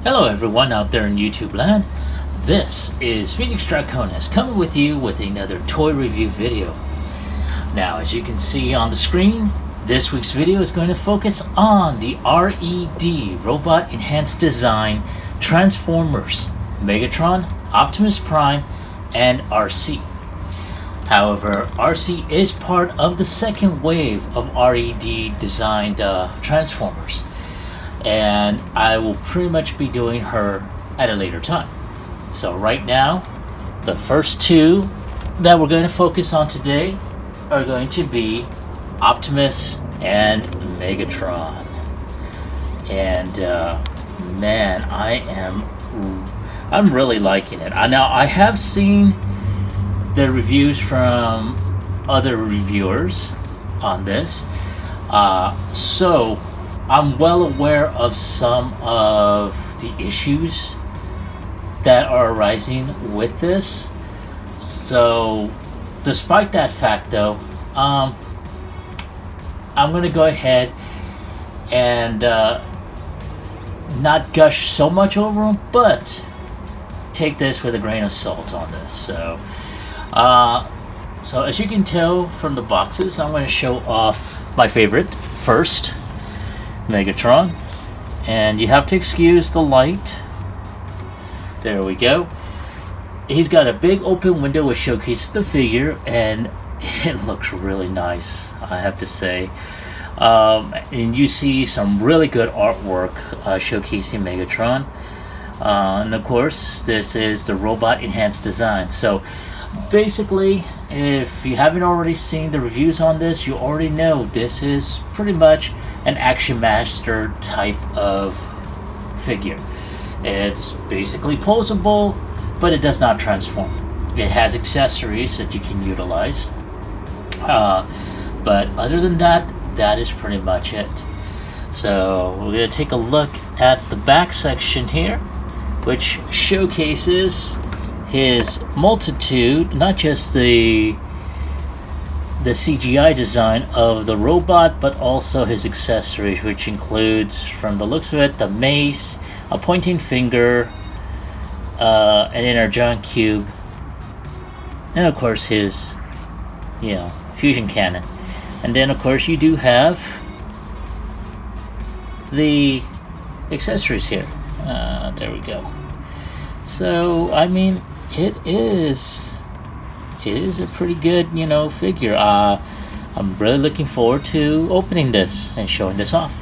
Hello everyone out there in YouTube land. This is FEDEX Draconis coming with you with another toy review video. Now, as you can see on the screen, this week's video is going to focus on the R.E.D. Robot Enhanced Design Transformers, Megatron, Optimus Prime, and RC. However, RC is part of the second wave of R.E.D. designed Transformers, and I will pretty much be doing her at a later time. So right now, the first two that we're going to focus on today are going to be Optimus and Megatron. And man, I'm really liking it. Now I have seen the reviews from other reviewers on this, so I'm well aware of some of the issues that are arising with this. So despite that fact though, I'm going to go ahead and not gush so much over them, but take this with a grain of salt on this. So as you can tell from the boxes, I'm going to show off my favorite first, Megatron. And you have to excuse the light. There we go. He's got a big open window which showcases the figure, and it looks really nice, I have to say. And you see some really good artwork showcasing Megatron. And of course, this is the Robot Enhanced Design. So basically, if you haven't already seen the reviews on this, you already know this is pretty much an Action Master type of figure. It's basically posable, but it does not transform. It has accessories that you can utilize, but other than that, that is pretty much it. So we're going to take a look at the back section here, which showcases his multitude, not just the CGI design of the robot, but also his accessories, which includes, from the looks of it, the mace, a pointing finger, an energon cube, and of course his, fusion cannon. And then of course you do have the accessories here. There we go. So I mean, it is a pretty good, figure. I'm really looking forward to opening this and showing this off.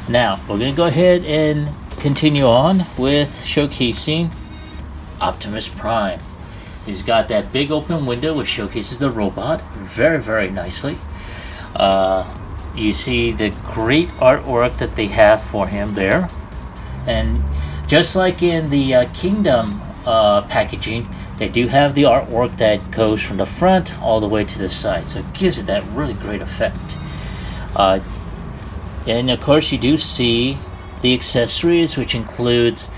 Now we're gonna go ahead and continue on with showcasing Optimus Prime. He's got that big open window which showcases the robot very, very nicely. You see the great artwork that they have for him there, and just like in the Kingdom packaging, they do have the artwork that goes from the front all the way to the side, so it gives it that really great effect. And of course you do see the accessories, which includes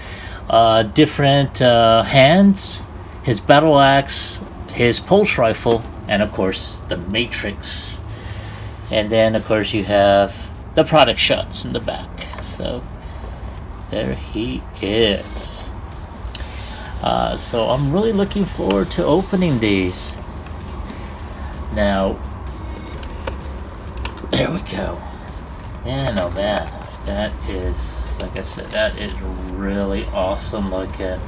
different hands, his battle axe, his pulse rifle, and of course the Matrix. And then of course you have the product shots in the back. So there he is. So I'm really looking forward to opening these. Now, there we go. Man, oh man, that is, like I said, that is really awesome looking.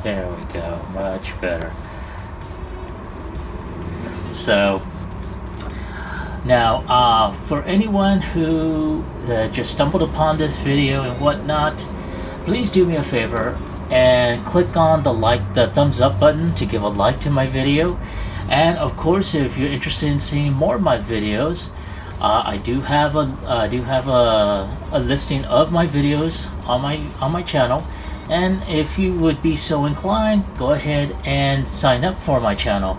There we go, much better. So now, for anyone who just stumbled upon this video and whatnot, please do me a favor and click on the thumbs up button to give a like to my video. And of course, if you're interested in seeing more of my videos, I do have a listing of my videos on my channel. And if you would be so inclined, go ahead and sign up for my channel.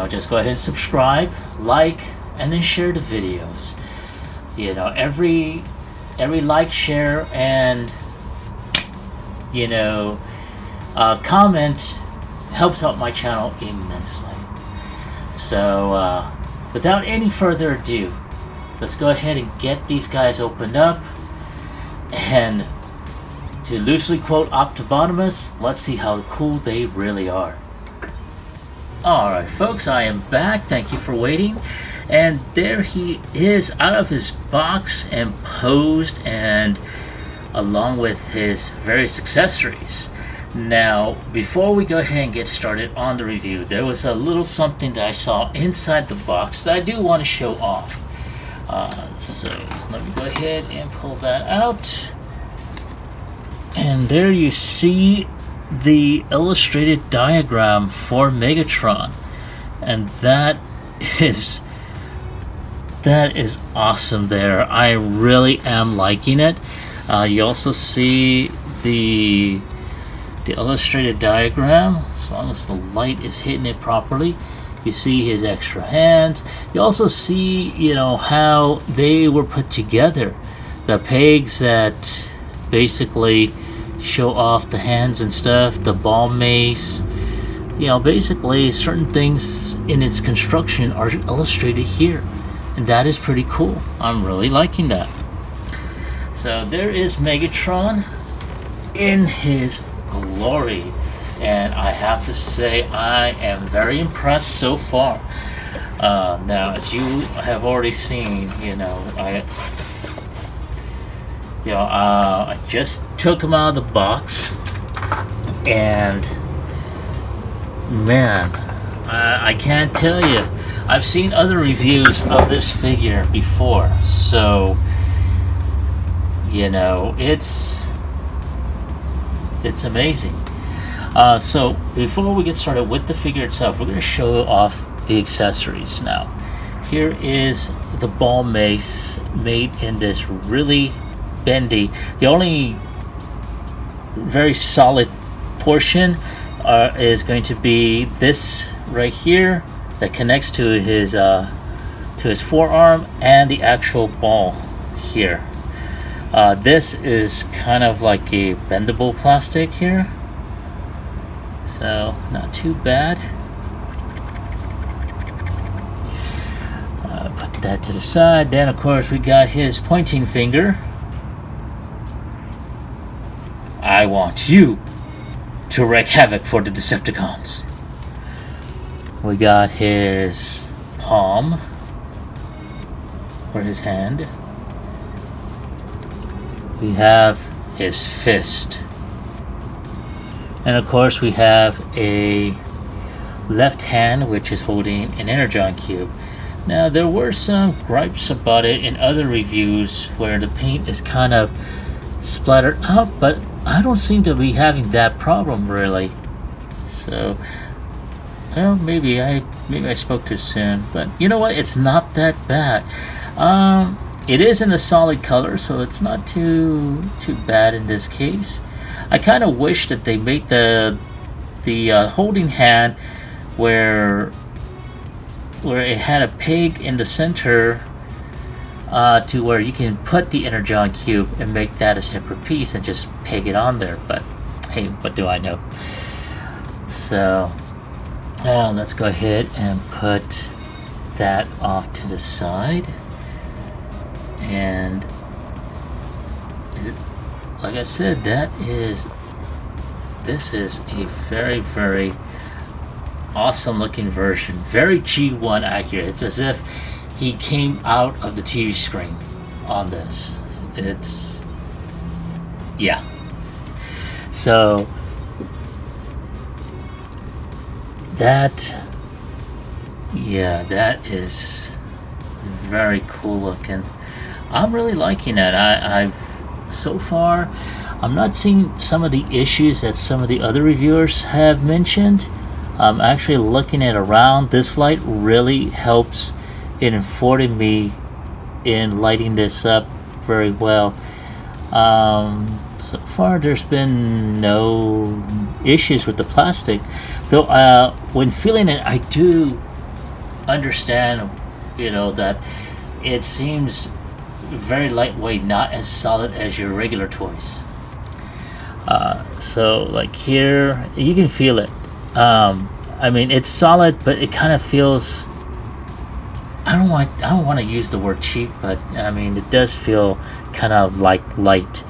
Just go ahead and subscribe, like, and then share the videos. Every like, share, and comment helps out my channel immensely. So without any further ado, let's go ahead and get these guys opened up. And to loosely quote Optimus, let's see how cool they really are. Alright folks, I am back. Thank you for waiting. And there he is out of his box and posed, and along with his various accessories. Now, before we go ahead and get started on the review, there was a little something that I saw inside the box that I do want to show off. So let me go ahead and pull that out. And there you see the illustrated diagram for Megatron, and that is awesome there. I really am liking it. You also see the illustrated diagram. As long as the light is hitting it properly, you see his extra hands. You also see, how they were put together. The pegs that basically show off the hands and stuff, the ball mace, basically certain things in its construction are illustrated here, and that is pretty cool. I'm really liking that. So there is Megatron in his glory, and I have to say I am very impressed so far. Now, as you have already seen, I just took him out of the box, and man, I can't tell you. I've seen other reviews of this figure before, so it's amazing. So before we get started with the figure itself, we're going to show off the accessories now. Here is the ball mace made in this really bendy. The only very solid portion is going to be this right here that connects to his forearm and the actual ball here. This is kind of like a bendable plastic here, so not too bad. Put that to the side. Then of course we got his pointing finger. I want you to wreak havoc for the Decepticons. We got his palm for his hand. We have his fist. And of course we have a left hand which is holding an Energon cube. Now there were some gripes about it in other reviews where the paint is kind of splattered out, but I don't seem to be having that problem really. So, well, maybe I spoke too soon, but you know what? It's not that bad. It is in a solid color, so it's not too bad in this case. I kind of wish that they made the holding hand where it had a peg in the center, to where you can put the Energon cube and make that a separate piece and just peg it on there. But hey, what do I know? So let's go ahead and put that off to the side. And like I said, this is a very, very awesome looking version. Very G1 accurate. It's as if he came out of the TV screen on this. Yeah. So that is very cool looking. I'm really liking it. So far, I'm not seeing some of the issues that some of the other reviewers have mentioned. I'm actually looking at around. This light really helps in affording me in lighting this up very well. So far there's been no issues with the plastic, though when feeling it I do understand that it seems very lightweight, not as solid as your regular toys. So like here you can feel it. I mean, it's solid, but it kind of feels, I I don't want to use the word cheap, but I mean it does feel kind of like light.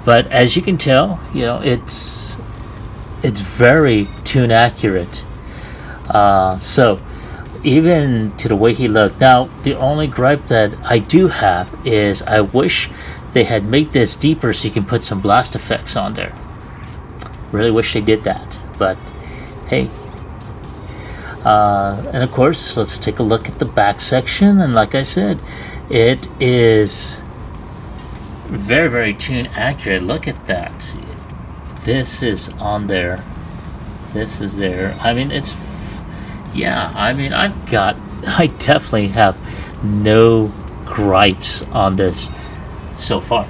But as you can tell, it's very tune accurate. So even to the way he looked. Now the only gripe that I do have is I wish they had made this deeper so you can put some blast effects on there. Really wish they did that, but hey. And of course, let's take a look at the back section. And like I said, it is very, very tune accurate. Look at that. This is on there. This is there. I mean, I definitely have no gripes on this so far.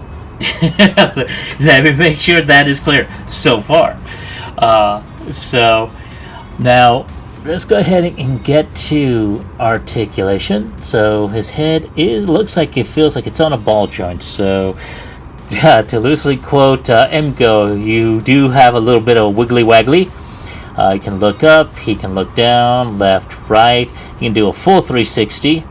Let me make sure that is clear. So far. So now let's go ahead and get to articulation. So his head looks like it feels like it's on a ball joint. So to loosely quote MGO, you do have a little bit of wiggly waggly. He can look up, he can look down, left, right. He can do a full 360.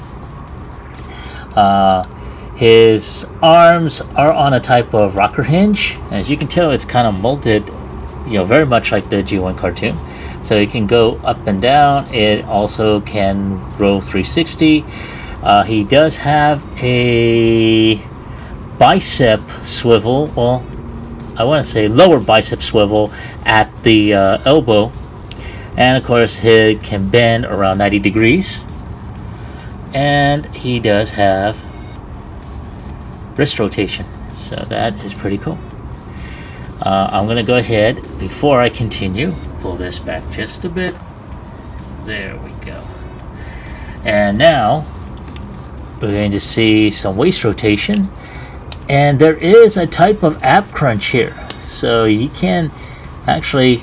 His arms are on a type of rocker hinge. As you can tell, it's kind of molded, very much like the G1 cartoon. So it can go up and down. It also can roll 360. He does have a bicep swivel. Well, I want to say lower bicep swivel at the elbow. And of course, he can bend around 90 degrees. And he does have wrist rotation. So that is pretty cool. I'm going to go ahead, before I continue, pull this back just a bit. There we go. And now we're going to see some waist rotation. And there is a type of ab crunch here. So you can actually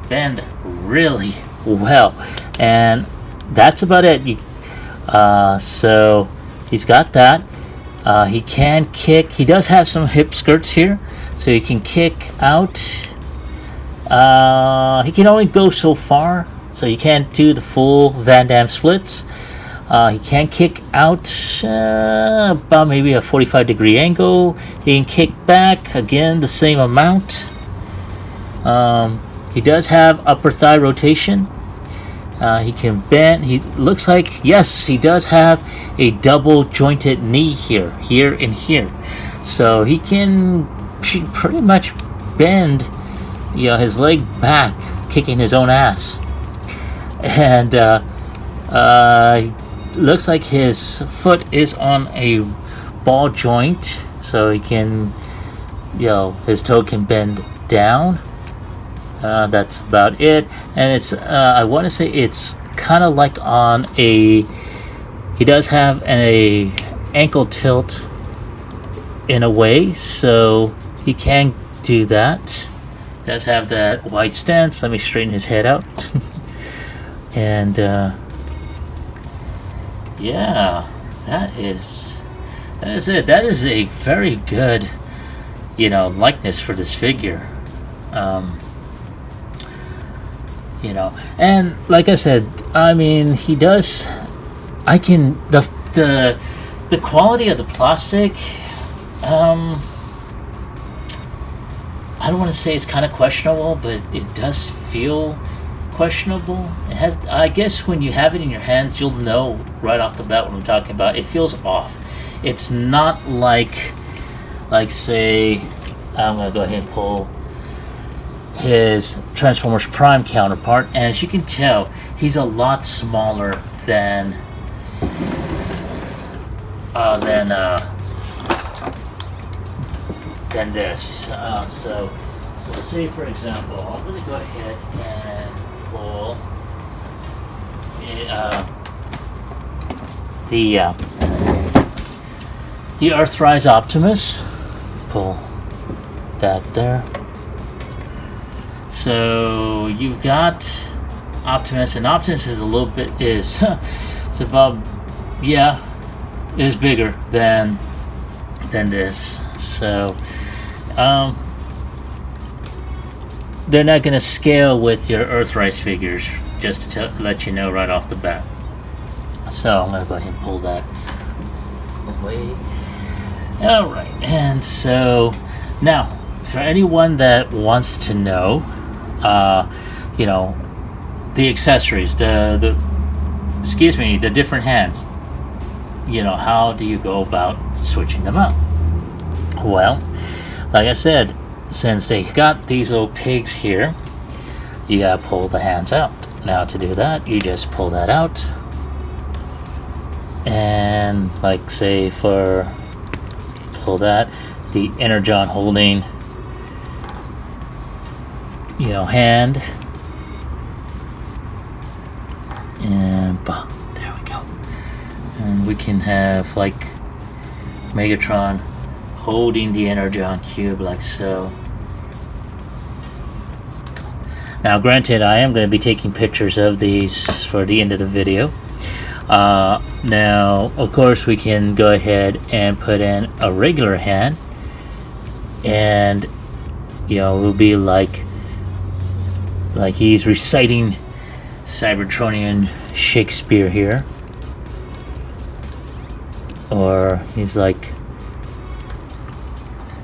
bend really well. And that's about it. So he's got that. He can kick. He does have some hip skirts here. So he can kick out. He can only go so far. So you can't do the full Van Damme splits. He can kick out about maybe a 45-degree angle. He can kick back, again, the same amount. He does have upper thigh rotation. He can bend. He looks like, yes, he does have a double jointed knee here, and here. So he can pretty much bend, his leg back, kicking his own ass. And looks like his foot is on a ball joint, so he can, his toe can bend down. That's about it. And it's I want to say it's kind of like on he does have a ankle tilt in a way, so he can do that. Does have that wide stance. Let me straighten his head out. And yeah, that is it. That is a very good likeness for this figure. And like I said, I mean, he does. I can the quality of the plastic. I don't want to say it's kind of questionable, but it does feel questionable. It has. I guess when you have it in your hands, you'll know right off the bat what I'm talking about. It feels off. It's not like say, I'm gonna go ahead and pull his Transformers Prime counterpart, and as you can tell, he's a lot smaller than this. So say for example, I'm going to go ahead and pull the Earthrise Optimus. Pull that there. So you've got Optimus, and Optimus is a little bit is about is bigger than this. So they're not going to scale with your Earthrise figures, just to let you know right off the bat. So I'm going to go ahead and pull that away. Alright, and so now, for anyone that wants to know, you know, the accessories, the different hands, you know, how do you go about switching them out? Well, like I said, since they got these little pigs here, you gotta pull the hands out. Now to do that, you just pull that out, and like say for pull that, the Energon holding, you know, hand, and there we go. And we can have like Megatron holding the Energon cube like so. Now granted, I am going to be taking pictures of these for the end of the video. Now of course we can go ahead and put in a regular hand, and you know, it will be like he's reciting Cybertronian Shakespeare here, or he's like,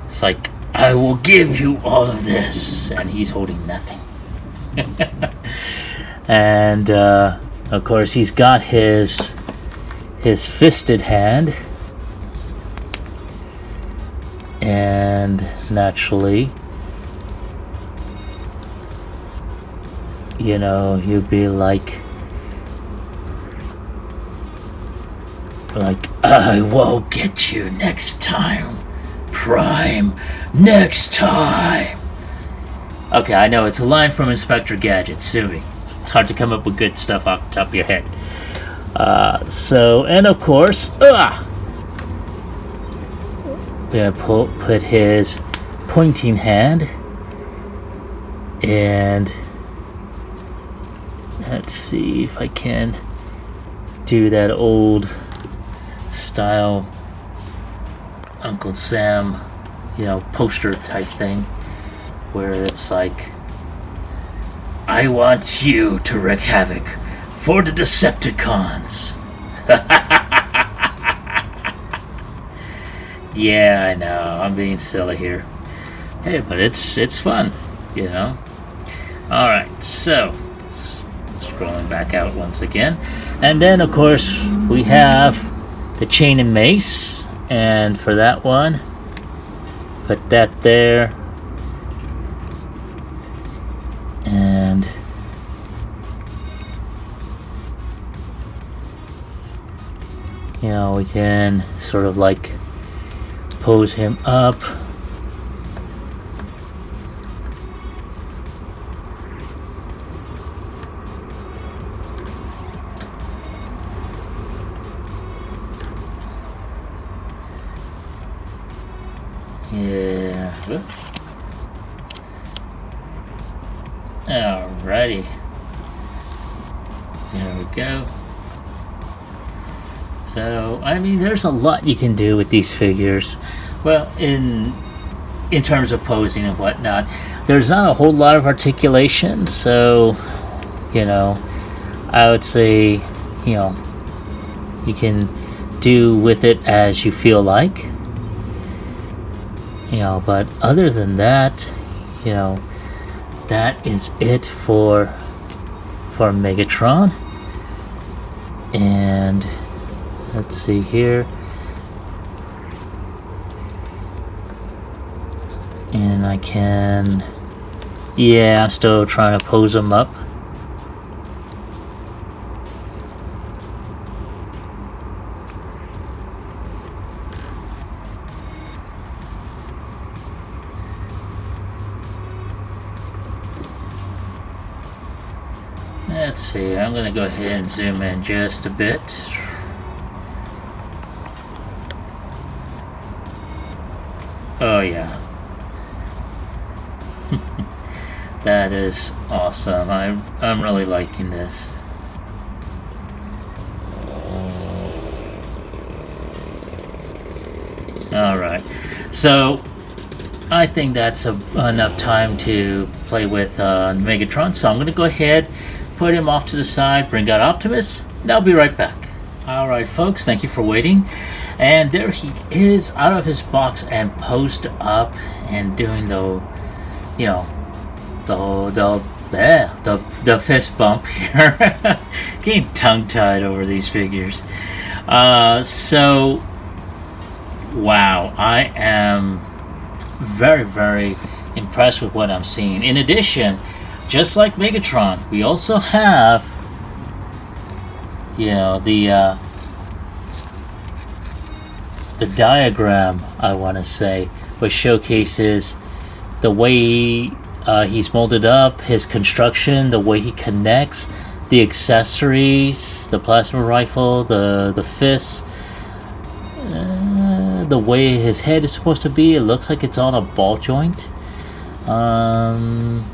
it's like, I will give you all of this, and he's holding nothing. And of course he's got his fisted hand, and naturally, you know, you'd be like I will get you next time, Prime, next time. Okay, I know it's a line from Inspector Gadget, sue me. It's hard to come up with good stuff off the top of your head. So, and of course, we're gonna put his pointing hand, and let's see if I can do that old style Uncle Sam, you know, poster type thing, where it's like, I want you to wreak havoc for the Decepticons. Yeah, I know, I'm being silly here. Hey, but it's fun, you know. Alright, so scrolling back out once again, and then of course we have the chain and mace, and for that one, put that there, and you know, we can sort of like pose him up. Yeah. Alrighty. There we go. So, I mean, there's a lot you can do with these figures. Well, in terms of posing and whatnot, there's not a whole lot of articulation, so, you know, I would say, you know, you can do with it as you feel like. You know, but other than that, you know, that is it for Megatron. And let's see here, and I can, yeah, I'm still trying to pose them up. Let's see, I'm going to go ahead and zoom in just a bit. Oh yeah. That is awesome. I'm really liking this. Alright. So I think that's enough time to play with Megatron. So I'm going to go ahead, put him off to the side, bring out Optimus, and I'll be right back. Alright folks, thank you for waiting. And there he is out of his box and posed up and doing the, you know, the fist bump here. Getting tongue-tied over these figures. So, wow, I am very, very impressed with what I'm seeing. In addition, just like Megatron, we also have, you know, the diagram, I want to say, which showcases the way he's molded up, his construction, the way he connects, the accessories, the plasma rifle, the fists, the way his head is supposed to be. It looks like it's on a ball joint. One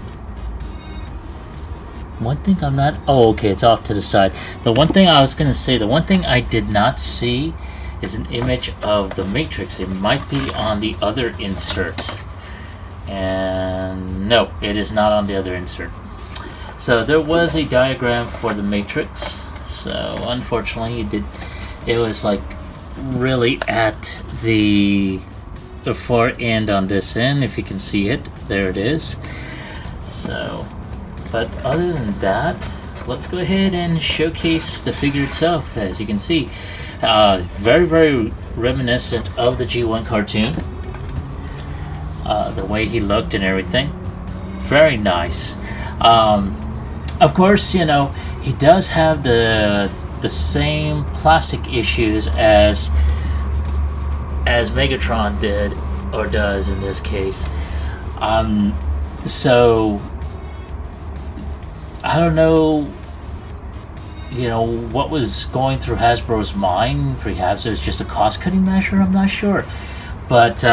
thing I'm not... Oh, okay, it's off to the side. The one thing I was going to say, the one thing I did not see is an image of the Matrix. It might be on the other insert. And no, it is not on the other insert. So there was a diagram for the Matrix. So unfortunately, it was like really at the far end on this end. If you can see it, there it is. So, but other than that, let's go ahead and showcase the figure itself. As you can see, very, very reminiscent of the G1 cartoon. The way he looked and everything, very nice. Of course, you know, he does have the same plastic issues as Megatron did, or does in this case. So I don't know, you know, what was going through Hasbro's mind. Perhaps it was just a cost-cutting measure, I'm not sure. But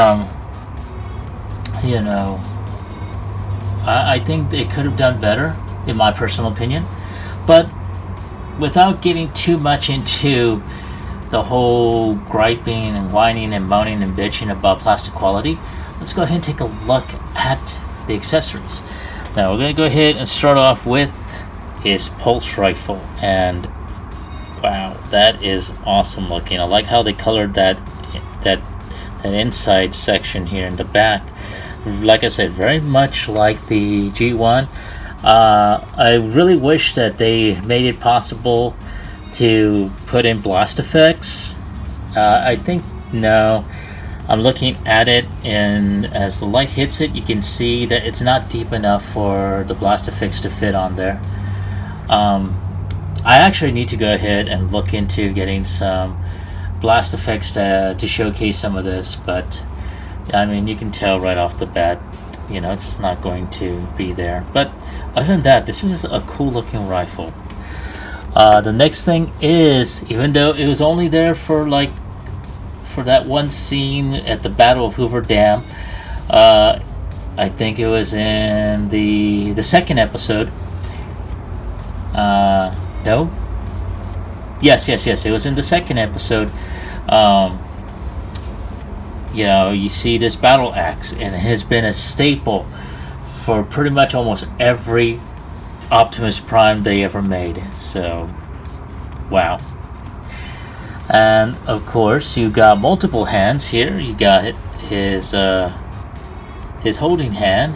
you know, I think they could have done better, in my personal opinion. But without getting too much into the whole griping and whining and moaning and bitching about plastic quality, let's go ahead and take a look at the accessories. Now we're going to go ahead and start off with his pulse rifle, and wow, that is awesome looking. I like how they colored that inside section here in the back. Like I said, very much like the G1. I really wish that they made it possible to put in blast effects. I think no. I'm looking at it, and as the light hits it, you can see that it's not deep enough for the blast effects to fit on there. I actually need to go ahead and look into getting some blast effects to showcase some of this, but I mean, you can tell right off the bat, you know, it's not going to be there. But other than that, this is a cool looking rifle. The next thing is, even though it was only there for that one scene at the Battle of Hoover Dam, I think it was in the second episode. No? Yes, it was in the second episode. You know, you see this battle axe, and it has been a staple for pretty much almost every Optimus Prime they ever made. So, wow. And of course, you got multiple hands here. You got his holding hand.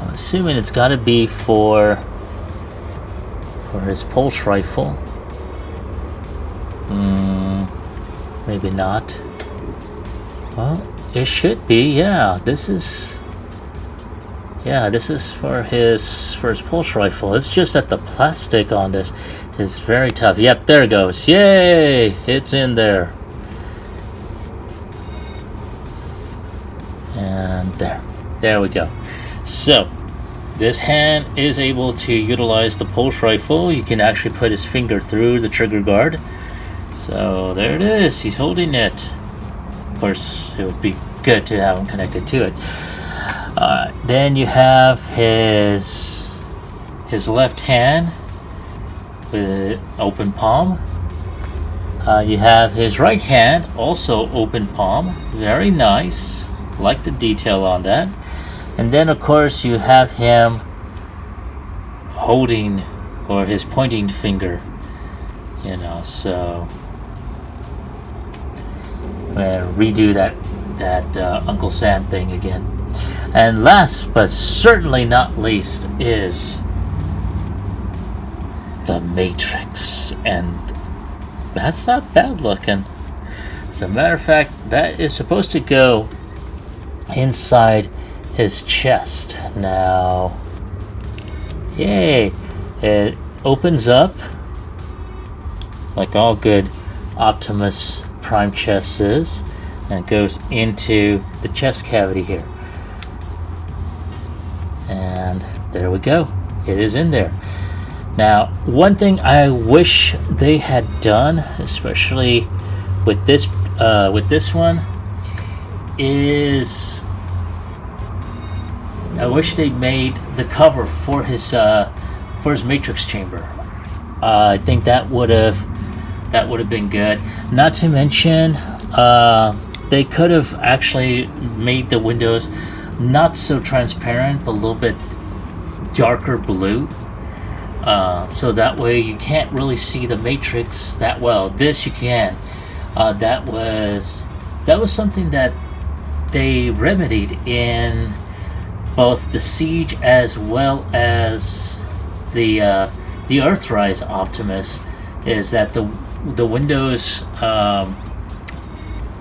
I'm assuming it's got to be for his pulse rifle. Maybe not. Well, it should be. Yeah, this is for his pulse rifle. It's just that the plastic on this is very tough. Yep, there it goes. Yay! It's in there. And there we go. So this hand is able to utilize the pulse rifle. You can actually put his finger through the trigger guard. So there it is. He's holding it. Of course, it would be good to have him connected to it. Then you have his left hand with open palm. You have his right hand, also open palm. Very nice. Like the detail on that. And then, of course, you have him holding, or his pointing finger. You know, so redo that Uncle Sam thing again. And last but certainly not least is the Matrix, and that's not bad looking. As a matter of fact, that is supposed to go inside his chest. Now, yay! It opens up like all good Optimus Prime chests is, and it goes into the chest cavity here. And there we go. It is in there. Now, one thing I wish they had done, especially with this one, is I wish they made the cover for his Matrix chamber. I think that would have been good. Not to mention, they could have actually made the windows not so transparent, but a little bit darker blue. So that way you can't really see the Matrix that well. This you can. That was something that they remedied in both the Siege as well as the Earthrise Optimus, is that the windows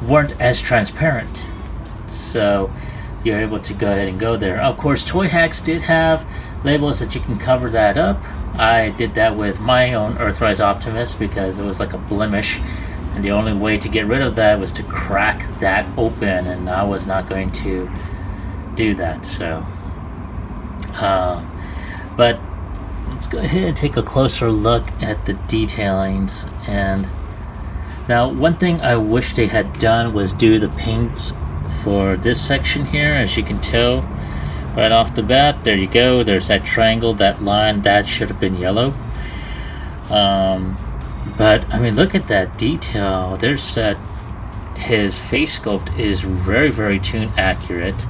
weren't as transparent, so you're able to go ahead and go there. Of course, Toy Hacks did have labels that you can cover that up. I did that with my own Earthrise Optimus because it was like a blemish, and the only way to get rid of that was to crack that open, and I was not going to do that. So, but let's go ahead and take a closer look at the detailings. And now, one thing I wish they had done was do the paints for this section here. As you can tell right off the bat, there you go, there's that triangle, that line, that should have been yellow. But I mean, look at that detail. There's that, his face sculpt is very, very tune accurate.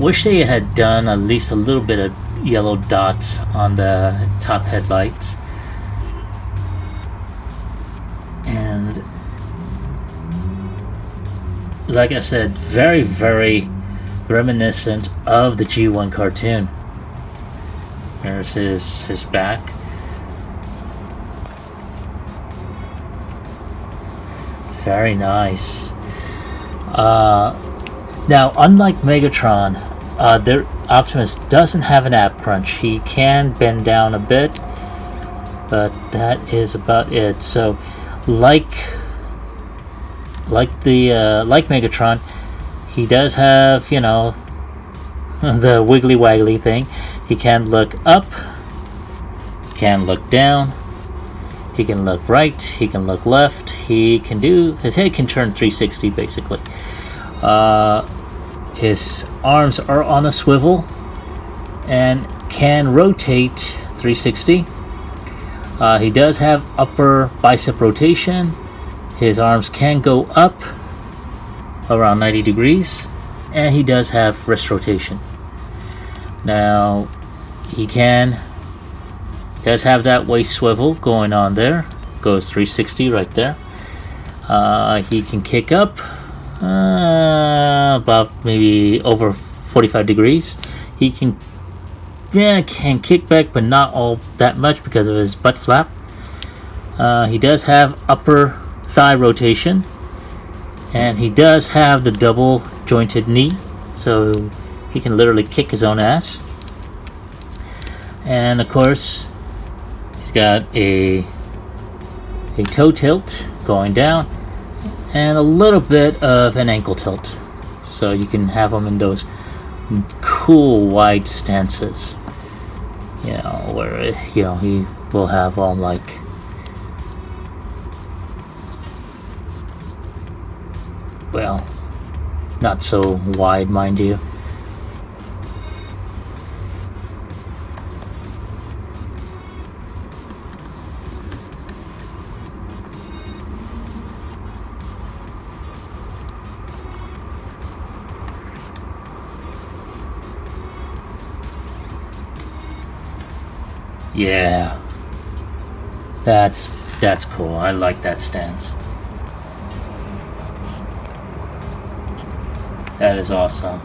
Wish they had done at least a little bit of yellow dots on the top headlights. And like I said, very, very reminiscent of the G1 cartoon. There's his back. Very nice. Now, unlike Megatron, their Optimus doesn't have an ab crunch. He can bend down a bit, but that is about it. So, like Megatron, he does have, you know, the wiggly waggly thing. He can look up, can look down, he can look right, he can look left, he can do, his head can turn 360 basically. His arms are on a swivel and can rotate 360. He does have upper bicep rotation. His arms can go up around 90 degrees, and he does have wrist rotation. Now, he does have that waist swivel going on there. Goes 360 right there. He can kick up about maybe over 45 degrees. He can kick back, but not all that much because of his butt flap. He does have upper thigh rotation, and he does have the double jointed knee, so he can literally kick his own ass. And of course, he's got a toe tilt going down and a little bit of an ankle tilt, so you can have him in those cool wide stances, you know, where he will have like well, not so wide, mind you. Yeah, that's cool. I like that stance. That is awesome.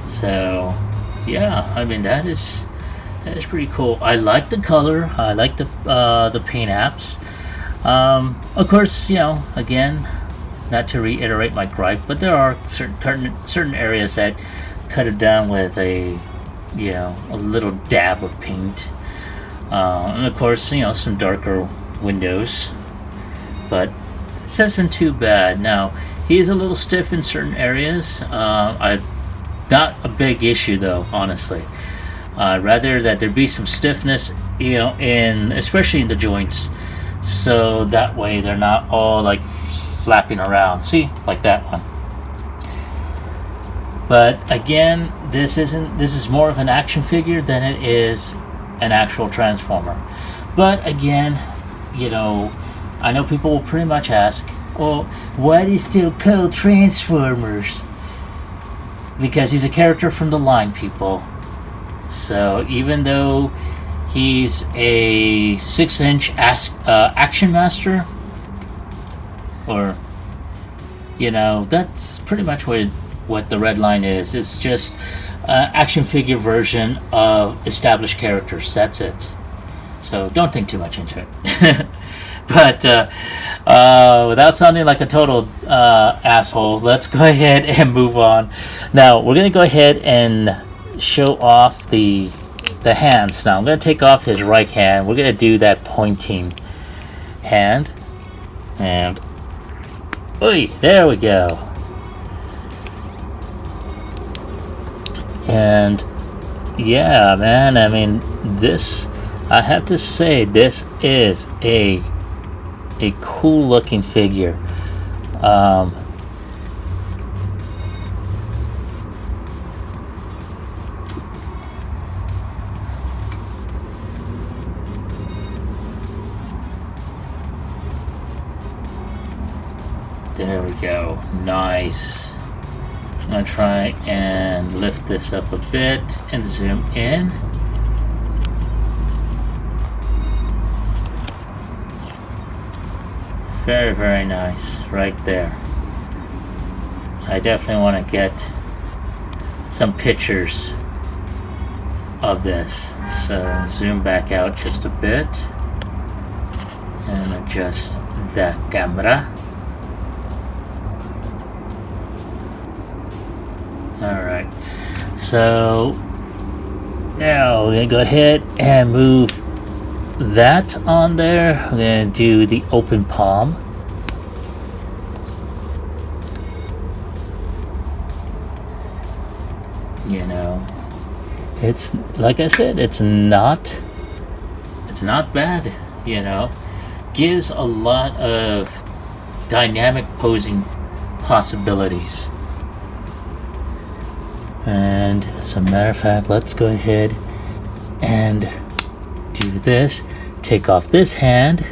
So, yeah, I mean that is pretty cool. I like the color. I like the paint apps. Of course, again, not to reiterate my gripe, but there are certain areas that cut it down with a little dab of paint, and of course, some darker windows. But this isn't too bad. Now, he is a little stiff in certain areas. Not a big issue though, honestly. Rather that there be some stiffness, especially in the joints, so that way they're not all like flapping around. See, like that one. But again, this is more of an action figure than it is an actual Transformer. But again, I know people will pretty much ask, well, why do you still call Transformers? Because he's a character from the line, people. So even though he's a 6-inch action master, or that's pretty much what the red line is. It's just an action figure version of established characters. That's it. So don't think too much into it. But without sounding like a total asshole, let's go ahead and move on. Now we're gonna go ahead and show off the hands. Now I'm gonna take off his right hand. We're gonna do that pointing hand, and there we go. And yeah, man, I mean, I have to say, this is a cool looking figure. There we go. Nice. I'm going to try and lift this up a bit and zoom in. Very, very nice. Right there. I definitely want to get some pictures of this. So zoom back out just a bit and adjust the camera. Alright, so now we're going to go ahead and move that on there. We're going to do the open palm. It's, like I said, it's not bad, Gives a lot of dynamic posing possibilities. And as a matter of fact, let's go ahead and do this. Take off this hand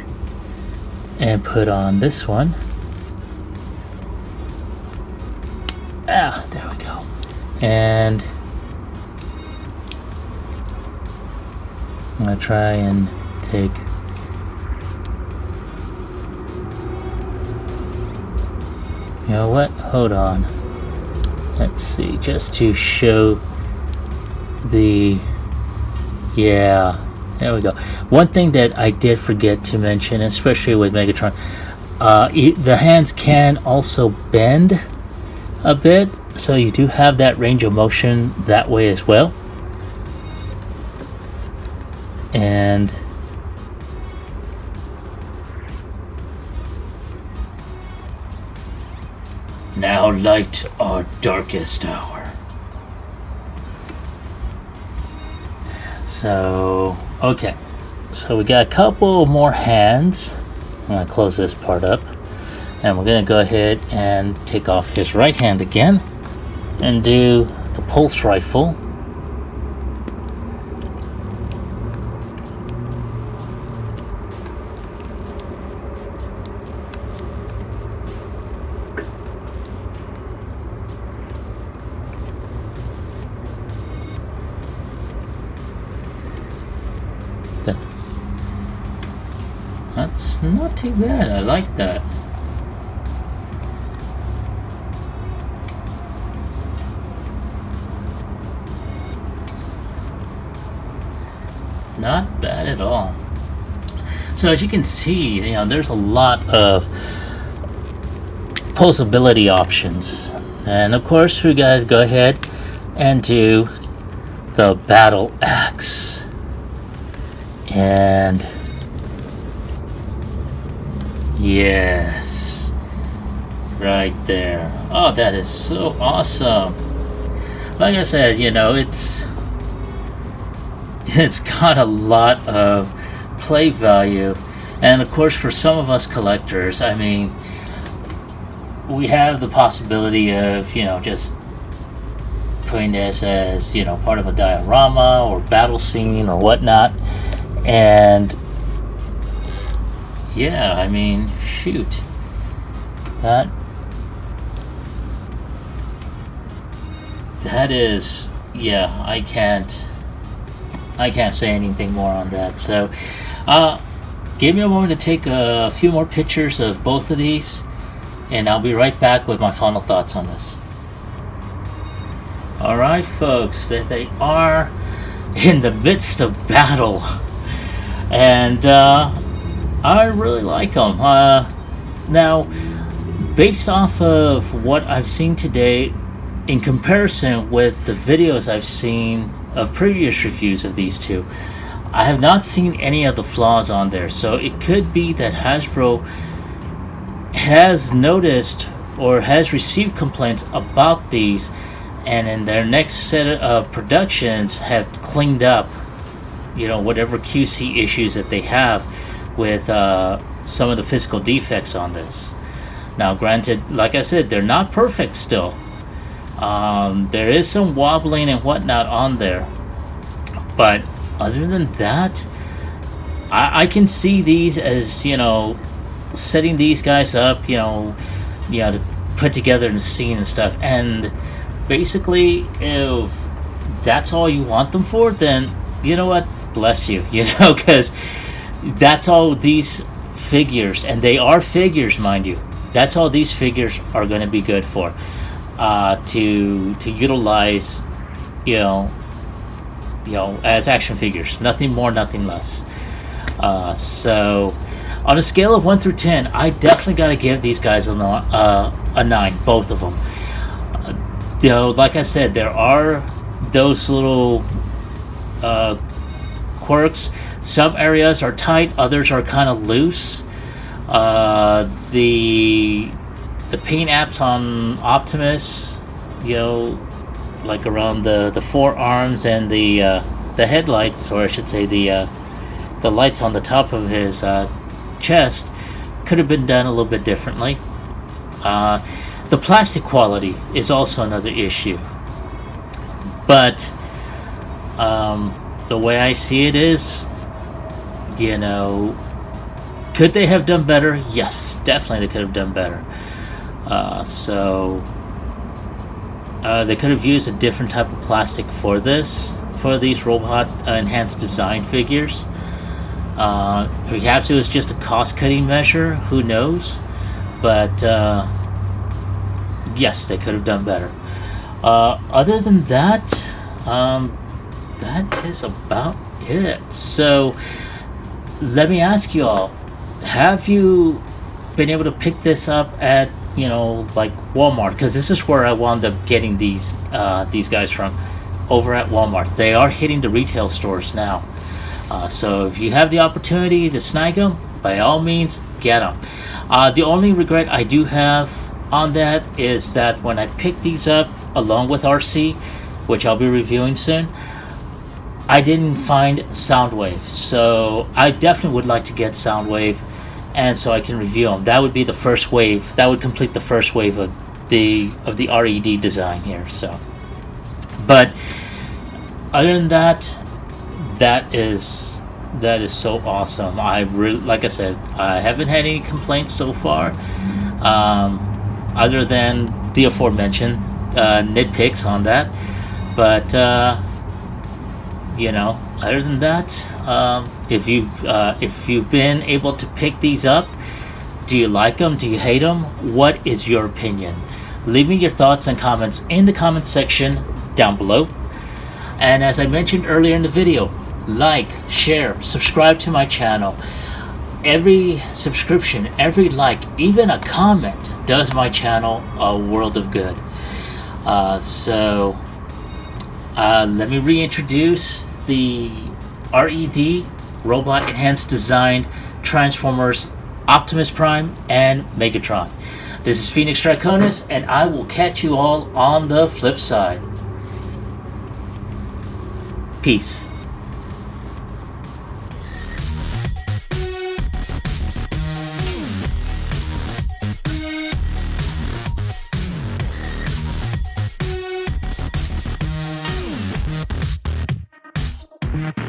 and put on this one. There we go. And I'm gonna try and take hold on. Let's see, just to show there we go. One thing that I did forget to mention, especially with Megatron, the hands can also bend a bit, so you do have that range of motion that way as well. And now light our darkest hour. So, okay. So we got a couple more hands. I'm going to close this part up. And we're going to go ahead and take off his right hand again. And do the pulse rifle. That's not too bad. I like that. Not bad at all. So as you can see, there's a lot of posability options. And of course, we gotta go ahead and do the battle axe. And yes, right there. Oh, that is so awesome. Like I said, it's got a lot of play value, and of course for some of us collectors, I mean, we have the possibility of just putting this as part of a diorama or battle scene or whatnot. And yeah, I mean, shoot, that is, yeah, I can't say anything more on that. So give me a moment to take a few more pictures of both of these, and I'll be right back with my final thoughts on this. Alright folks, they are in the midst of battle, and I really like them. Now, based off of what I've seen today, in comparison with the videos I've seen of previous reviews of these two, I have not seen any of the flaws on there. So it could be that Hasbro has noticed or has received complaints about these, and in their next set of productions have cleaned up whatever QC issues that they have with some of the physical defects on this. Now granted, like I said, they're not perfect still. There is some wobbling and whatnot on there, but other than that, I can see these as setting these guys up to put together in a scene and stuff. And basically, if that's all you want them for, then you know what, bless you, because that's all these figures, and they are figures, mind you, that's all these figures are going to be good for. To utilize, as action figures, nothing more, nothing less. So, on a scale of 1 through 10, I definitely got to give these guys a 9, both of them. Like I said, there are those little quirks. Some areas are tight, others are kind of loose. The paint apps on Optimus, like around the forearms and the headlights, or I should say the lights on the top of his chest, could have been done a little bit differently. The plastic quality is also another issue, but the way I see it is, could they have done better? Yes, definitely they could have done better. So they could have used a different type of plastic for these robot enhanced design figures. Perhaps it was just a cost-cutting measure, who knows, but yes, they could have done better. Other than that, that is about it. So let me ask you all, have you been able to pick this up at like Walmart? Because this is where I wound up getting these guys from, over at Walmart. They are hitting the retail stores now. So if you have the opportunity to snag them, by all means, get them. The only regret I do have on that is that when I picked these up along with RC, which I'll be reviewing soon, I didn't find Soundwave. So I definitely would like to get Soundwave, and so I can review them. That would be the first wave. That would complete the first wave of the R.E.D. design here. So, but other than that, that is so awesome. I really, like I said, I haven't had any complaints so far, other than the aforementioned nitpicks on that. But other than that, if you've been able to pick these up, do you like them? Do you hate them? What is your opinion? Leave me your thoughts and comments in the comment section down below. And as I mentioned earlier in the video, like, share, subscribe to my channel. Every subscription, every like, even a comment does my channel a world of good. Let me reintroduce the R.E.D. Robot Enhanced Design Transformers Optimus Prime and Megatron. This is Phoenix Draconis, and I will catch you all on the flip side. Peace. Yeah.